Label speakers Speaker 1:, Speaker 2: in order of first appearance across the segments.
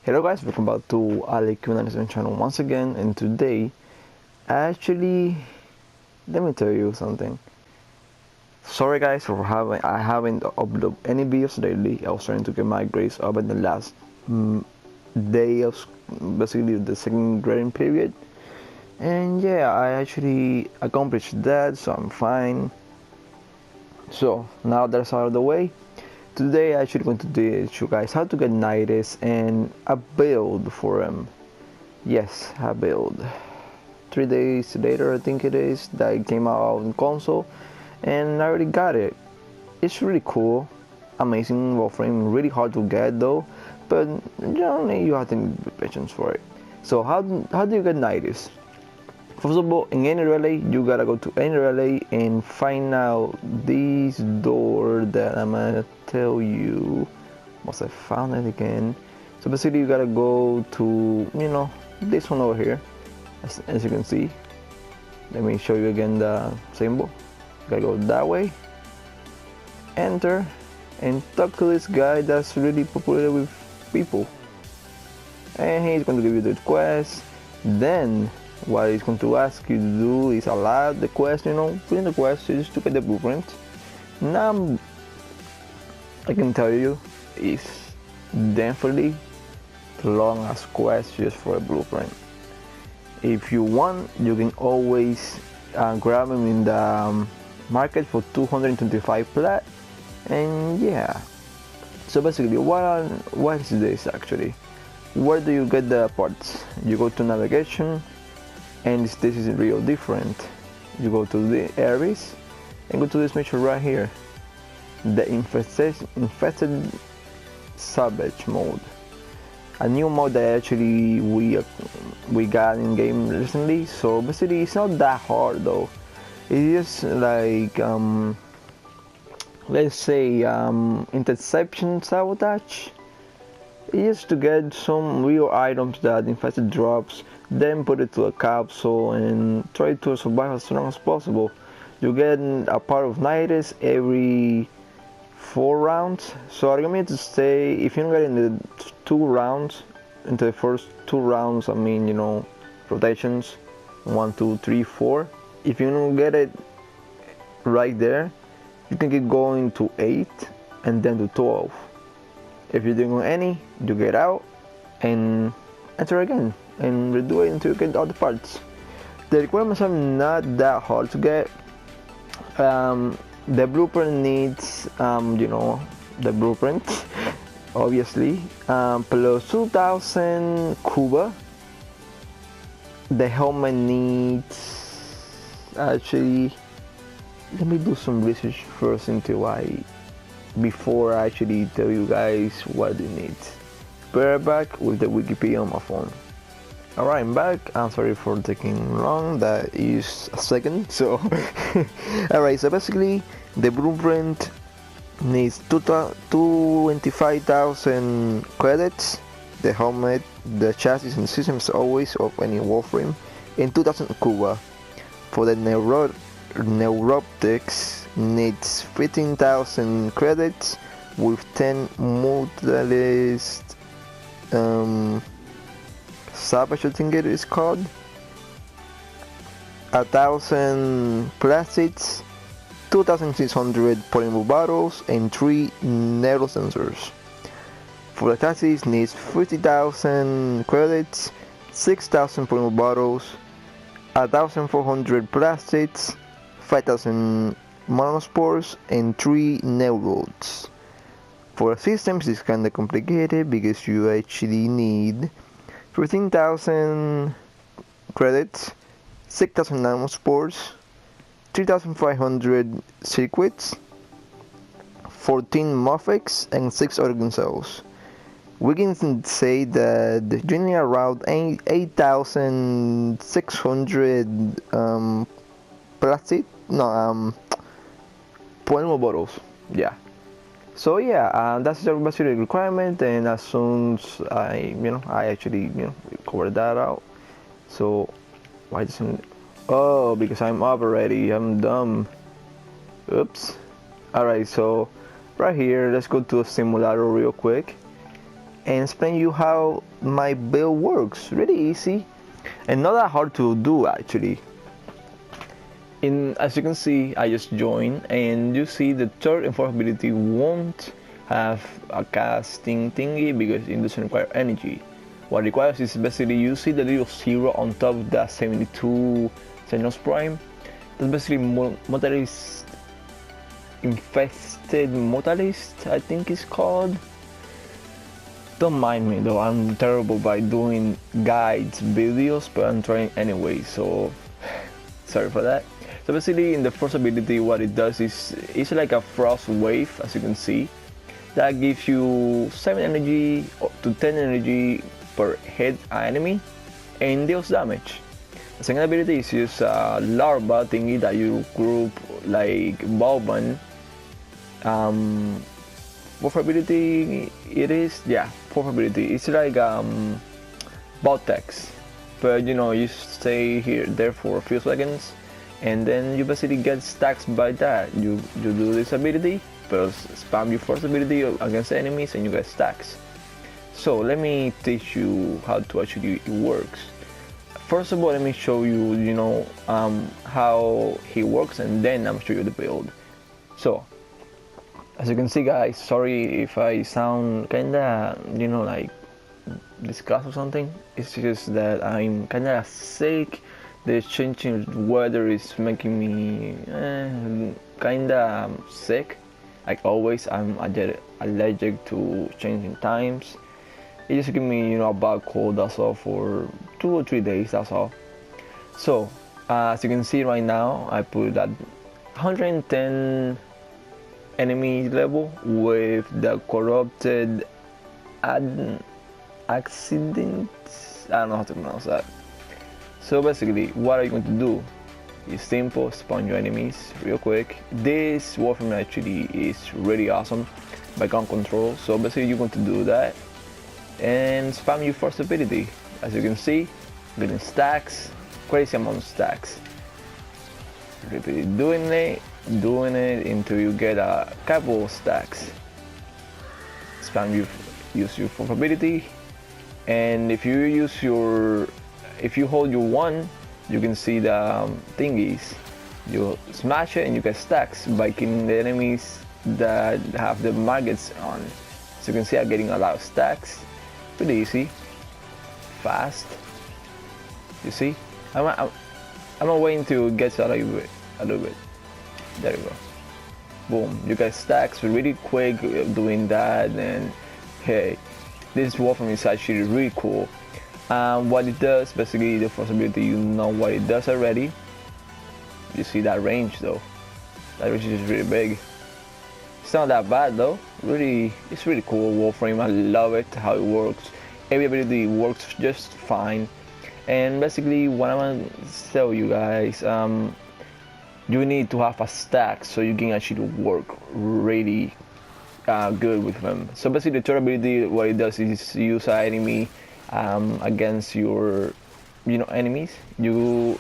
Speaker 1: Hello guys, welcome back to Q&A channel once again, and today, actually, let me tell you something. Sorry guys for I haven't uploaded any videos lately. I was trying to get my grades up in the last day of basically the second grading period, and yeah, I actually accomplished that, so I'm fine. So now that's out of the way. Today I actually going to teach you guys how to get Nidus and a build for him. Yes, a build. 3 days later, I think it is, that it came out on console, and I already got it. It's really cool, amazing Warframe, really hard to get though, but generally you have to be patient for it. So how do you get Nidus? First of all, in any relay, you gotta go to any relay and find out this door that I'm gonna tell you. Once I found it again. So basically, you gotta go to, this one over here. As you can see. Let me show you again the symbol. You gotta go that way. Enter. And talk to this guy that's really popular with people. And he's going to give you the quest. Then what he's going to ask you to do is allow the quest, put in the quest just to get the blueprint. Now, I can tell you, it's definitely the longest quest just for a blueprint. If you want, you can always grab him in the market for 225 plat, and yeah. So basically, what is this actually? Where do you get the parts? You go to navigation, and this is real different. You go to the areas and go to this mission right here, the infested savage mode, a new mode that actually we got in game recently. So basically it's not that hard though. It's just like let's say interception sabotage. It's just to get some real items that infested drops, then put it to a capsule and try to survive as long as possible. You get a part of Nidus every 4 rounds. So I recommend to stay, if you don't get in the 2 rounds, into the first 2 rounds, I mean, rotations 1, 2, 3, 4. If you don't get it right there, you can keep going to 8 and then to 12. If you don't get any, you get out and enter again and redo it until you get all the parts. The requirements are not that hard to get. The blueprint needs, the blueprint, obviously, plus 2000 Cuba. The helmet needs, actually, let me do some research first before I actually tell you guys what you need. Bear back with the Wikipedia on my phone. Alright, I'm back. I'm sorry for taking long, that is a second. So alright, so basically the blueprint needs 25,000 credits, the helmet, the chassis and systems always of any Warframe, and 2000 Cuba. For the neuroptics needs 15,000 credits with 10 multilist Savage, I think it is called, 1,000 plastics, 2,600 polymer bottles, and 3 nano sensors. For the chassis needs 50,000 credits, 6,000 polymer bottles, 1,400 plastics, 5,000 monospores, and 3 neurodes. For the systems, it's kinda complicated because you actually need 15,000 credits, 6,000 nanospores, 3,500 circuits, 14 Mofex, and 6 organ cells. We can say that you need around 8,600 polymer bottles. Yeah. So yeah, that's the basically requirement, and as soon as I actually covered that out. So why doesn't? Oh, because I'm up already. I'm dumb. Oops. All right, so right here, let's go to a simulator real quick, and explain you how my build works. Really easy and not that hard to do actually. As you can see, I just joined, and you see the third and fourth ability won't have a casting thingy because it doesn't require energy. What it requires is basically, you see the little zero on top of the 72 Sentinels Prime. That's basically Mortalist, Infested Mortalist, I think it's called. Don't mind me though, I'm terrible by doing guides videos, but I'm trying anyway, so sorry for that. So basically, in the first ability, what it does is it's like a frost wave, as you can see, that gives you 7 energy to 10 energy per hit enemy and deals damage. The second ability is just a larva thingy that you group like Bowman. Fourth ability it is, yeah, fourth ability. It's like Vortex, but you know, you stay there for a few seconds, and then you basically get stacks by that. You do this ability, but spam your first ability against enemies, and you get stacks. So let me teach you how to actually it works. First of all, let me show you, how he works, and then I'm show you the build. So, as you can see, guys, sorry if I sound kinda, like disgust or something. It's just that I'm kinda sick. The changing weather is making me kinda sick. Like always, I'm allergic to changing times. It just give me, a bad cold, that's all, for 2 or 3 days, that's all. So, as you can see right now, I put that 110 enemy level with the corrupted accident. I don't know how to pronounce that. So basically, what are you going to do? It's simple, spawn your enemies real quick. This Warframe actually is really awesome by gun control. So basically, you're going to do that and spam your first ability. As you can see, getting stacks, crazy amount of stacks. Repeat doing it until you get a couple of stacks. Use your fourth ability, and if you hold your one, you can see the thingies. You smash it and you get stacks by killing the enemies that have the maggots on. So you can see I'm getting a lot of stacks. Pretty easy, fast. You see, I'm waiting to get a little bit. There you go. Boom, you get stacks really quick doing that. And hey, this Warframe is actually really cool. What it does, basically, the first ability, you know what it does already. You see that range though. That range is really big. It's not that bad though. Really, it's really cool Warframe. I love it how it works. Every ability works just fine. And basically, what I'm gonna tell you guys, you need to have a stack so you can actually work really good with them. So basically, the third ability, what it does is use an enemy against your enemies. The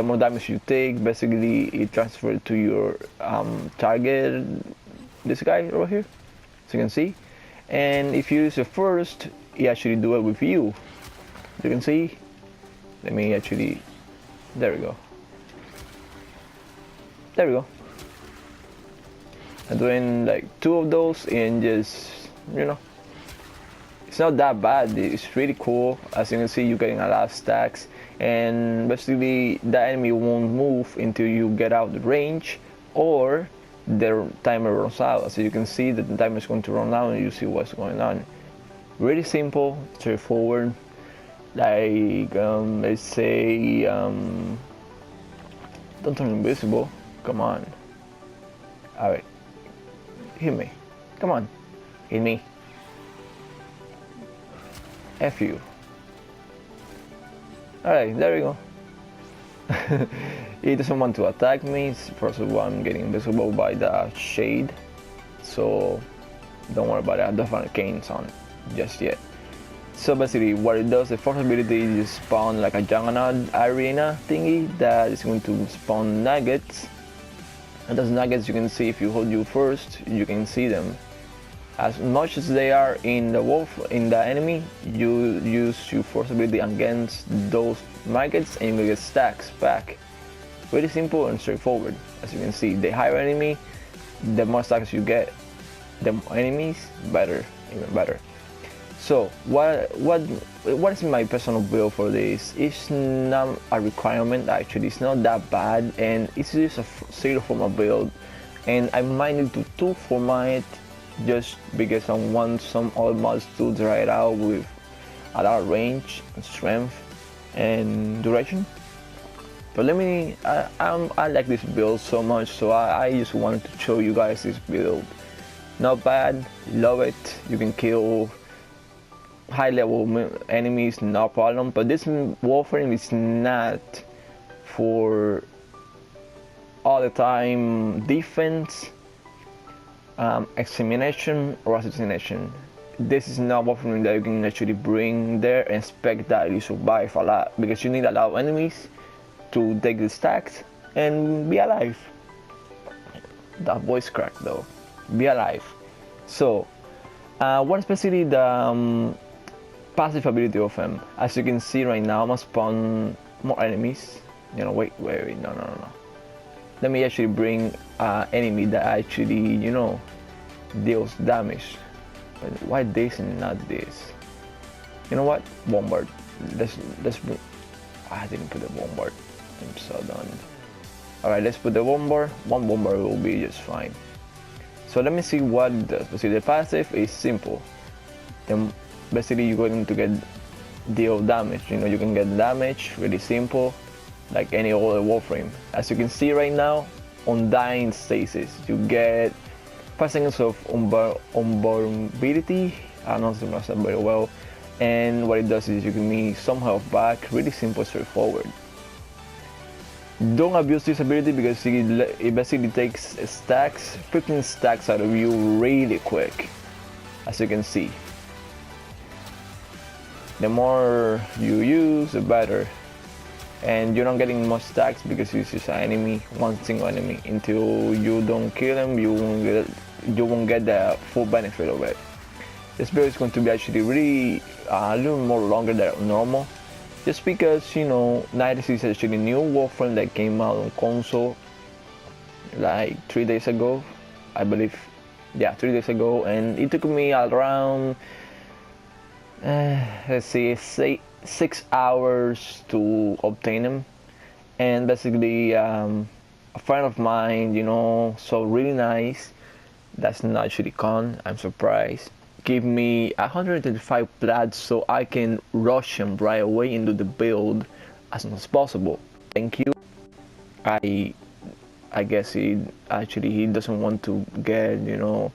Speaker 1: more damage you take, basically it transfers to your target, this guy over here, so you can see. And if you use it first, it actually do it with you. You can see. Let me actually, there we go. I'm doing like 2 of those, and just it's not that bad. It's really cool. As you can see, you're getting a lot of stacks, and basically the enemy won't move until you get out the range or the timer runs out. So you can see that the timer is going to run out, and you see what's going on. Really simple, straightforward. Like let's say don't turn invisible. Come on. All right, hit me. Come on, hit me. F you. Alright, there we go. He doesn't want to attack me. First of all, I'm getting invisible by the shade, so don't worry about it. I don't have arcanes on just yet. So basically, what it does, the first ability is to spawn like a juggernaut arena thingy that is going to spawn nuggets. And those nuggets, you can see if you hold you first, you can see them. As much as they are in the enemy, you use your force ability against those markets and you get stacks back. Very simple and straightforward. As you can see, the higher enemy, the more stacks you get. The more enemies, better, even better. So what is my personal build for this? It's not a requirement actually. It's not that bad, and it's just a zero Forma build. And I might need to Forma it just because I want some other mods to try it out with a lot of range, and strength, and duration. But I like this build so much, so I just wanted to show you guys this build. Not bad, love it. You can kill high level enemies, no problem. But this Warframe is not for all the time defense, extermination or assassination. This is not Warframe that you can actually bring there and expect that you survive a lot, because you need a lot of enemies to take the stacks and be alive. That voice crack though. Be alive. So what especially the passive ability of him. As you can see right now, I'm gonna spawn more enemies. You know, wait, no. Let me actually bring enemy that actually, you know, deals damage. But why this and not this? You know what? Bombard. Let's bring. I didn't put the bombard. I'm so done. Alright, let's put the bombard. One bombard will be just fine. So let me see what it does. See, the passive is simple. Then basically you're going to get deal damage. You know, you can get damage, really simple, like any other Warframe. As you can see right now, undying stasis. You get 5 seconds of unvulnerability. I don't know if I said very well. And what it does is you give me some health back. Really simple, straightforward. Don't abuse this ability because it basically takes stacks, 15 stacks out of you really quick, as you can see. The more you use, the better. And you're not getting much stacks because it's just an enemy, one single enemy. Until you don't kill him, you won't get the full benefit of it. This build is going to be actually really a little more longer than normal. Just because, you know, Nidus is actually new Warframe that came out on console like 3 days ago, I believe. Yeah, 3 days ago, and it took me around, let's see, 6 hours to obtain him. And basically, a friend of mine, you know, so really nice, that's not actually con, I'm surprised, give me 125 plats so I can rush him right away into the build as soon as possible. Thank you. I guess he doesn't want to get, you know,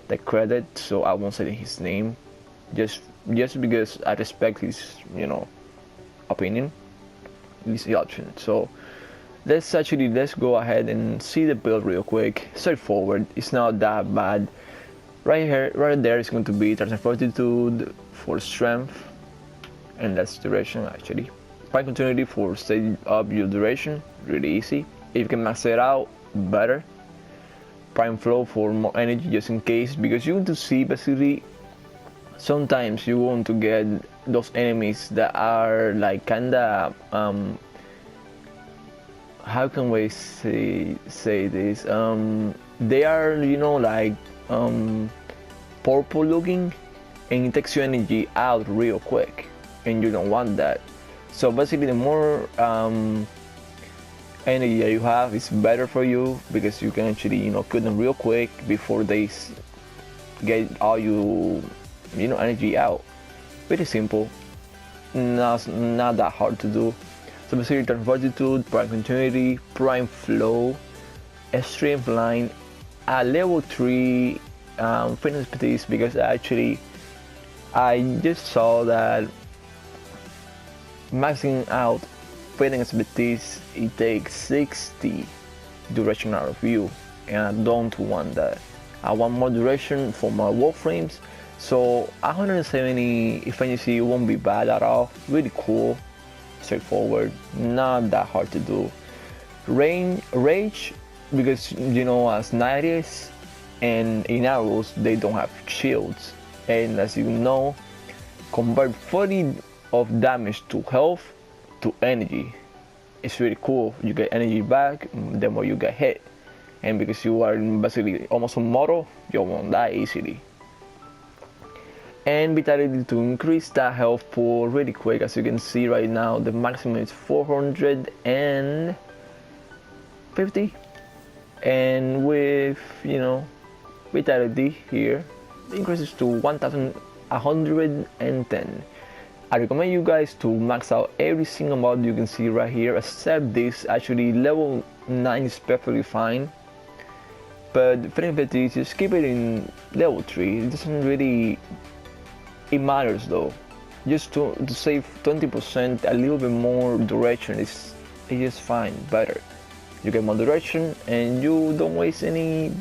Speaker 1: the credit, so I won't say his name, just because I respect his, you know, opinion, his option. So let's go ahead and see the build real quick. Straightforward, it's not that bad. Right here, right there is going to be Transcend Fortitude for strength, and that's duration actually. Prime Continuity for stay up your duration, really easy. If you can max it out, better. Prime Flow for more energy just in case, because you want to see basically sometimes you want to get those enemies that are like kinda how can we say this? They are, you know, like purple looking, and it takes your energy out real quick, and you don't want that. So basically the more energy that you have is better for you, because you can actually, you know, kill them real quick before they get all you know, energy out. Very simple, not that hard to do. So basically Transcend Fortitude, Prime Continuity, Prime Flow, Extreme Line, a level 3 fitness expertise, because actually I just saw that maxing out fitness expertise, it takes 60 duration out of you, and I don't want that. I want more duration for my Warframes. So 170 efficiency won't be bad at all. Really cool, straightforward, not that hard to do. Rage, because, you know, as Nidus, and in arrows they don't have shields. And as you know, convert 40 of damage to health to energy. It's really cool. You get energy back the more you get hit, and because you are basically almost immortal, you won't die easily. And vitality to increase that health pool really quick. As you can see right now, the maximum is 450, and with, you know, vitality here increases to 1110. I recommend you guys to max out every single mod you can see right here, except this. Actually level 9 is perfectly fine, but frame fatigue, just keep it in level 3. It doesn't really, it matters though. Just to save 20%, a little bit more duration is just fine, better. You get more duration and you don't waste any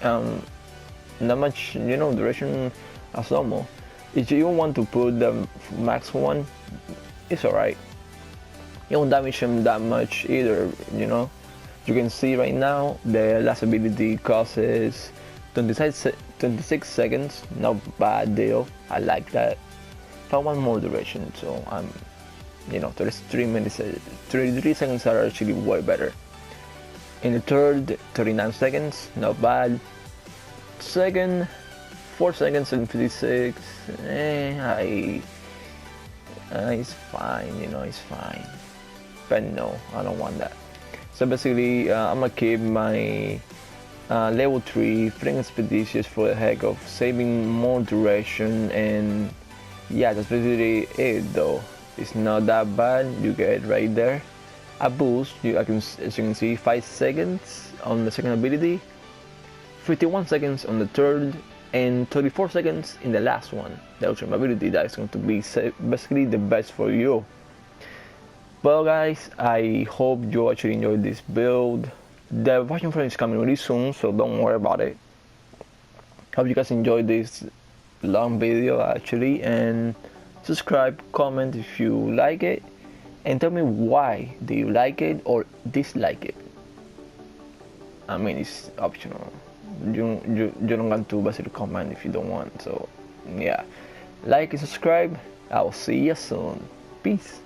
Speaker 1: not much, you know, duration as normal. If you want to put the max one, it's alright. You don't damage him that much either, you know. You can see right now the last ability causes 26 seconds, not bad deal. I like that. If I want more duration, so I'm, you know, 33 minutes, 33 seconds are actually way better. In the third, 39 seconds, not bad. Second, 4 seconds and 56. It's fine, you know, it's fine. But no, I don't want that. So basically, I'm gonna keep my level 3 Flame Expeditious for the heck of saving more duration, and yeah, that's basically it though. It's not that bad. You get right there a boost. As you can see, 5 seconds on the second ability, 51 seconds on the third, and 34 seconds in the last one, the ultimate ability. That is going to be basically the best for you. Well guys, I hope you actually enjoyed this build. The version 4 is coming really soon, so don't worry about it. Hope you guys enjoyed this long video actually, and subscribe, comment if you like it, and tell me why do you like it or dislike it. I mean, it's optional. You don't want to basically comment if you don't want. So yeah, like and subscribe. I'll see you soon. Peace.